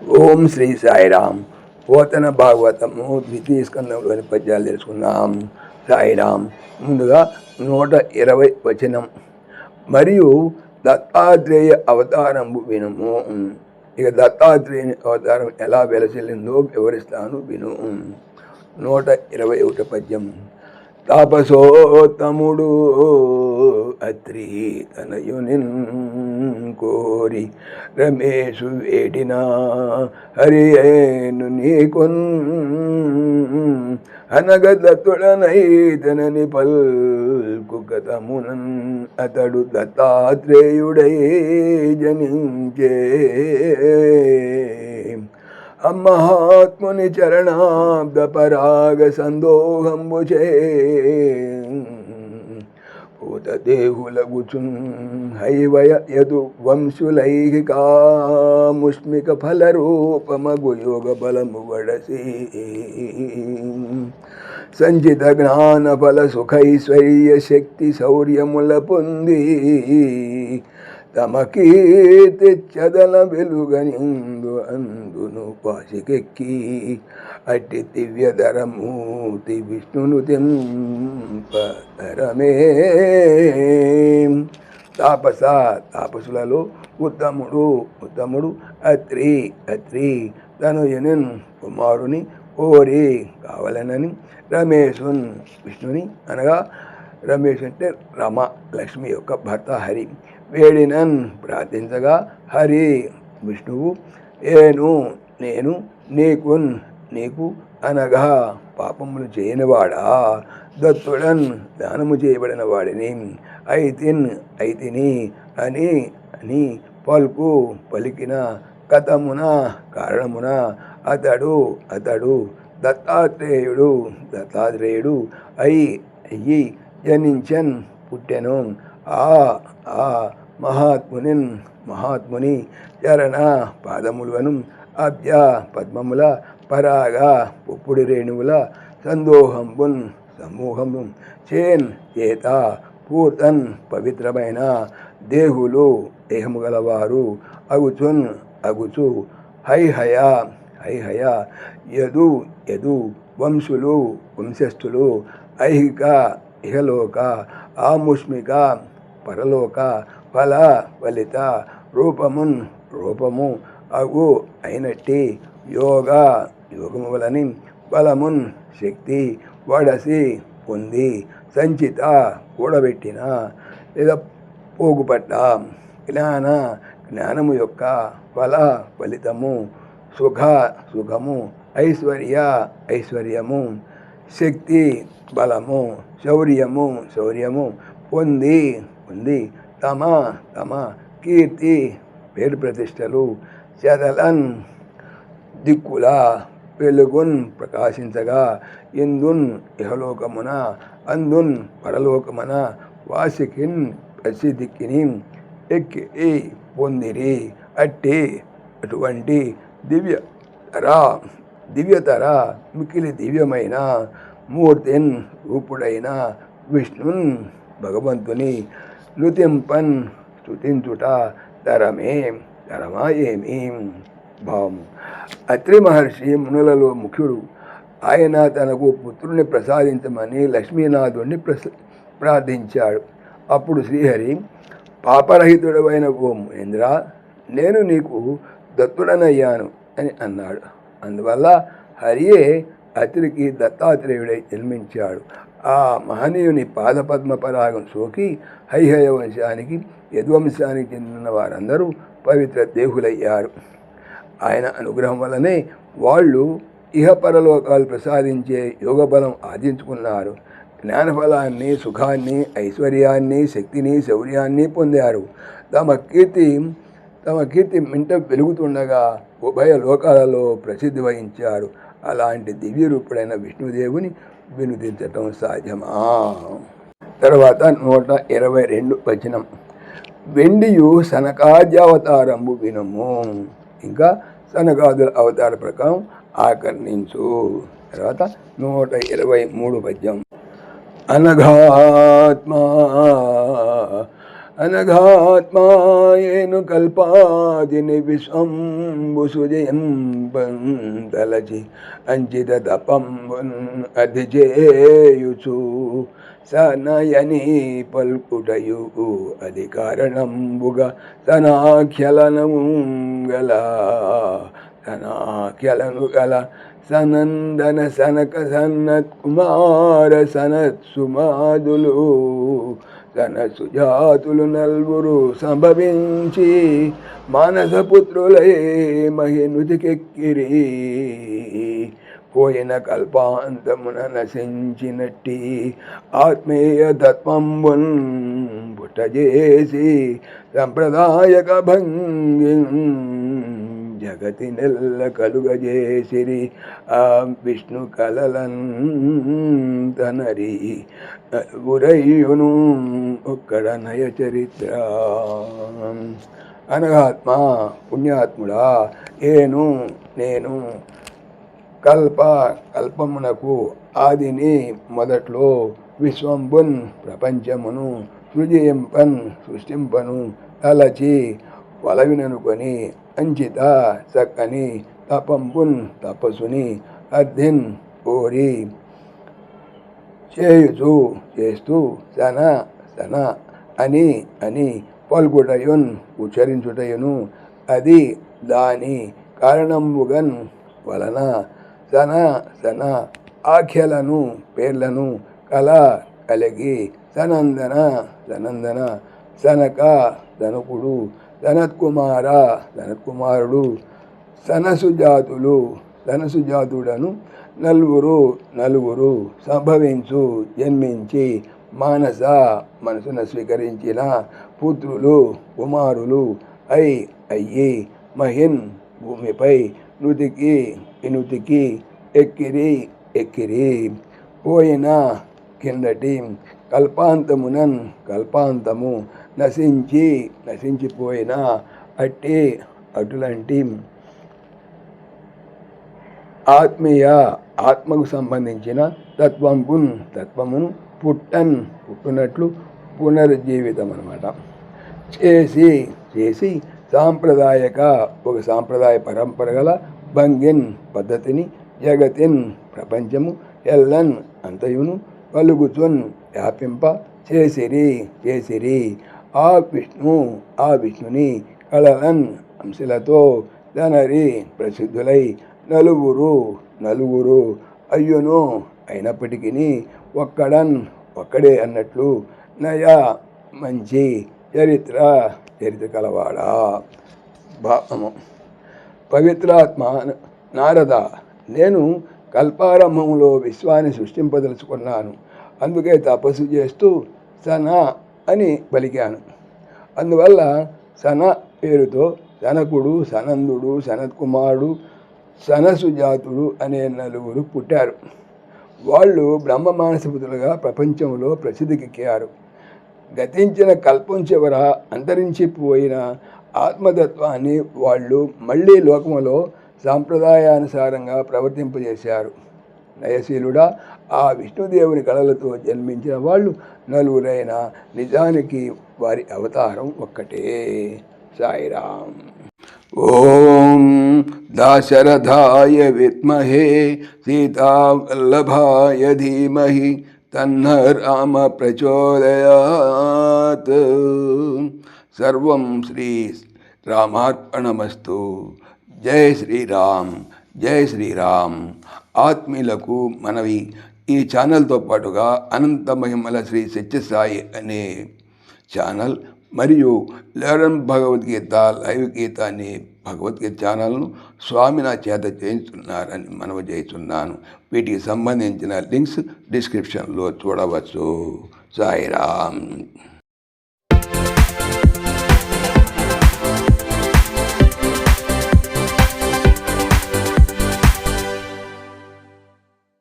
ఓం శ్రీ సాయిరామ్. పోతన భాగవతము ద్వితీయ స్కందంలోని పద్యాలు తెలుసుకున్నాం. సాయిరామ్. ముందుగా 120 వచనం. మరియు దత్తాత్రేయ అవతారంబు వినుము. ఇక దత్తాత్రేయుని అవతారం ఎలా వెలసిల్లిందో వివరిస్తాను విను. 121 పద్యం. తాపసోత్తముడు అత్రి తనయునిన్ కోరి రమేశు వేడినా హరియేను నీకొన్ అనగదత్తుడనైతనని పల్కు గతమునన్ అతడు దత్తాత్రేయుడై జనించే. అమ్మహాత్ముని చరణాబ్ద పరాగ సందోహంబుచే భూతదేహులగుచున్ హైవయ యదు వంశులైహికా ముష్మిక ఫలరూపమగు యోగ బలము వడసి సంచిత జ్ఞాన ఫల సుఖైశ్వర్య శక్తి శౌర్యముల పొంది తమ కీర్తి చదల వెలుగనిందు అందును పాసికెక్కి అట్టి దివ్యధరమూర్తి విష్ణును తెంపరమే. తాపసులలో ఉత్తముడు అత్రి తనయునిన్ కుమారుని కోరి కావాలనని రమేశున్ విష్ణుని అనగా రమేష్ అంటే రమ లక్ష్మి యొక్క భర్త హరి వేడినన్ ప్రార్థించగా హరి విష్ణువు నేను నీకు అనగా పాపములు చేయనివాడా దత్తుడన్ దానము చేయబడిన వాడిని అయితిని అని పలికిన కథమున కారణమున అతడు దత్తాత్రేయుడు అయ్యి జనించన్ పుట్టెను. ఆ మహాత్ముని చరణ పాదములను అభ్య పద్మముల పరాగ పుప్పుడు రేణువుల సమూహము చేత పూర్తన్ పవిత్రమైన దేహము గలవారు అగుచు హైహయ యదు వంశస్థులు ఐహిక ఇహలోక ఆముష్మిక పరలోక ఫలిత రూపము అగు అయినట్టి యోగము వలని బలమున్ శక్తి వడసి పొంది సంచిత కూడబెట్టిన లేదా పోగుపట్ట జ్ఞానము యొక్క ఫలితము సుఖము ఐశ్వర్యము శక్తి బలము శౌర్యము పొంది తమ కీర్తి పేరు ప్రతిష్టలు చదలన్ దిక్కుల వెలుగున్ ప్రకాశించగా ఇందున్ ఇహలోకమున అందున్ పరలోకమున వాసికిన్ ప్రసిద్ధికిని ఎక్కి పొందిరి. అటువంటి దివ్యతర మిక్కిలి దివ్యమైన మూర్తిన్ రూపుడైన విష్ణున్ భగవంతుని నుతింపన్ స్తుతించుట తరమా ఏమి భావము. అత్రి మహర్షి మునులలో ముఖ్యుడు. ఆయన తనకు పుత్రుని ప్రసాదించమని లక్ష్మీనాథుడిని ప్రార్థించాడు. అప్పుడు శ్రీహరి పాపరహితుడమైన ఓ మహేంద్ర, నేను నీకు దత్తుడనయ్యాను అని అన్నాడు. అందువల్ల హరియే అత్రికి దత్తాత్రేయుడై జన్మించాడు. ఆ మహనీయుని పాదపద్మ పరాగం సోకి హైహయ వంశానికి యదువంశానికి చెందిన వారందరూ పవిత్ర దేహులయ్యారు. ఆయన అనుగ్రహం వల్లనే వాళ్ళు ఇహపరలోకాలు ప్రసాదించే యోగబలం ఆర్జించుకున్నారు. జ్ఞానఫలాన్ని, సుఖాన్ని, ఐశ్వర్యాన్ని, శక్తిని, శౌర్యాన్ని పొందారు. తమ కీర్తి మింట వెలుగుతుండగా ఉభయ లోకాలలో ప్రసిద్ధి వహించారు. అలాంటి దివ్య రూపుడైన విష్ణుదేవుని వినుదించటం సాధ్యమా? తర్వాత 122 వచనం. వెండియు సనకాద్యావతారంబు వినుము. ఇంకా సనకాదుల అవతార ప్రకారం ఆకర్ణించు. తర్వాత 123 పద్యం. అనఘాత్మా అనఘాత్మాయేను కల్పాదిని విశ్వంబు సుజయం తలచి అంచిత తపంబున్ అధిచేయుచు సనయని పల్కుటయు అది కారణంబుగా సనాఖ్యలనము గల సనందన సనక సనత్ కుమార సనత్ సుమాదులు తన సుజాతులు నల్వురు సంభవించి మానసపుత్రులై మహినుతికెక్కిరి. పోయిన కల్పాంతమున నశించినట్టి ఆత్మీయ తత్వంబున్ పుట్టజేసి సంప్రదాయక భంగి జగతి నెల్ల కలుగజేసిరి. ఆ విష్ణు కలలన్ తనరి నలుగురయ్యును ఒక్కడ నయ చరిత్ర. అనగాత్మ పుణ్యాత్ముడా, నేను కల్పమునకు ఆదిని మొదట్లో విశ్వంబున్ ప్రపంచమును సృష్టింపను తలచి వలవిననుకొని అంచిత చక్కని తపంబున్ తపస్సుని అర్థిన్ కోరి చేస్తూ సన అని పల్కుటయున్ ఉచ్చరించుటయును అది దాని కారణంబుగన్ వలన సన ఆఖ్యలను పేర్లను కలిగి సనందన సనక ధనుకుడు సనత్కుమారుడు సనసుజాతుడను నలుగురు సంభవించు జన్మించి మనసున స్వీకరించిన పుత్రులు కుమారులు అయ్యి మహిన్ భూమిపై ఇనుతికి ఎక్కిరి. పోయిన కిందటి కల్పాంతము నశించిపోయిన అటులంటి ఆత్మకు సంబంధించిన తత్వమును పుట్టునట్లు పునరుజ్జీవితం అన్నమాట చేసి ఒక సాంప్రదాయ పరంపర గల భంగిన్ పద్ధతిని జగతిన్ ప్రపంచము ఎల్లన్ అంతయును కలుగుచున్ వ్యాపింప చేసిరి. ఆ విష్ణుని కళలన్ అంశలతో ధనరి ప్రసిద్ధులై నలుగురు అయ్యును అయినప్పటికీ ఒక్కడే అన్నట్లు నయ మంచి చరిత్ర కలవాడా. భావము. పవిత్రాత్మ నారద, నేను కల్పారంభంలో విశ్వాన్ని సృష్టింపదలుచుకున్నాను. అందుకే తపస్సు చేస్తూ సన అని పలికాను. అందువల్ల సన పేరుతో సనకుడు, సనందుడు, సనత్కుమారుడు, సనసుజాతుడు అనే నలుగురు పుట్టారు. వాళ్ళు బ్రహ్మ మానసపుత్రులుగా ప్రపంచంలో ప్రసిద్ధికెక్కారు. గతించిన కల్పం చివర అంతరించిపోయిన ఆత్మతత్వాన్ని వాళ్ళు మళ్ళీ లోకములో సాంప్రదాయానుసారంగా ప్రవర్తింపజేశారు. నయశీలుడా, ఆ విష్ణుదేవుని కళలతో జన్మించిన వాళ్ళు నలుగురైన నిజానికి వారి అవతారం ఒక్కటే. సాయిరాం. ఓం దాశరథాయ విద్మహే సీతావల్లభాయ ధీమహి తన్న రామ ప్రచోదయాత్. సర్వం శ్రీ రామార్పణమస్తు. జై శ్రీరామ్, జై శ్రీరామ్. ఆత్మీయులకు మనవి, ఈ ఛానల్తో పాటుగా అనంత మహిమల శ్రీ సత్యసాయి అనే ఛానల్ మరియు లెర్న్ భగవద్గీత లైవ్ గీత అనే భగవద్గీత ఛానల్ను స్వామి నా చేత చేయించున్నారని మనవి చేస్తున్నాను. వీటికి సంబంధించిన లింక్స్ డిస్క్రిప్షన్లో చూడవచ్చు. సాయిరామ్.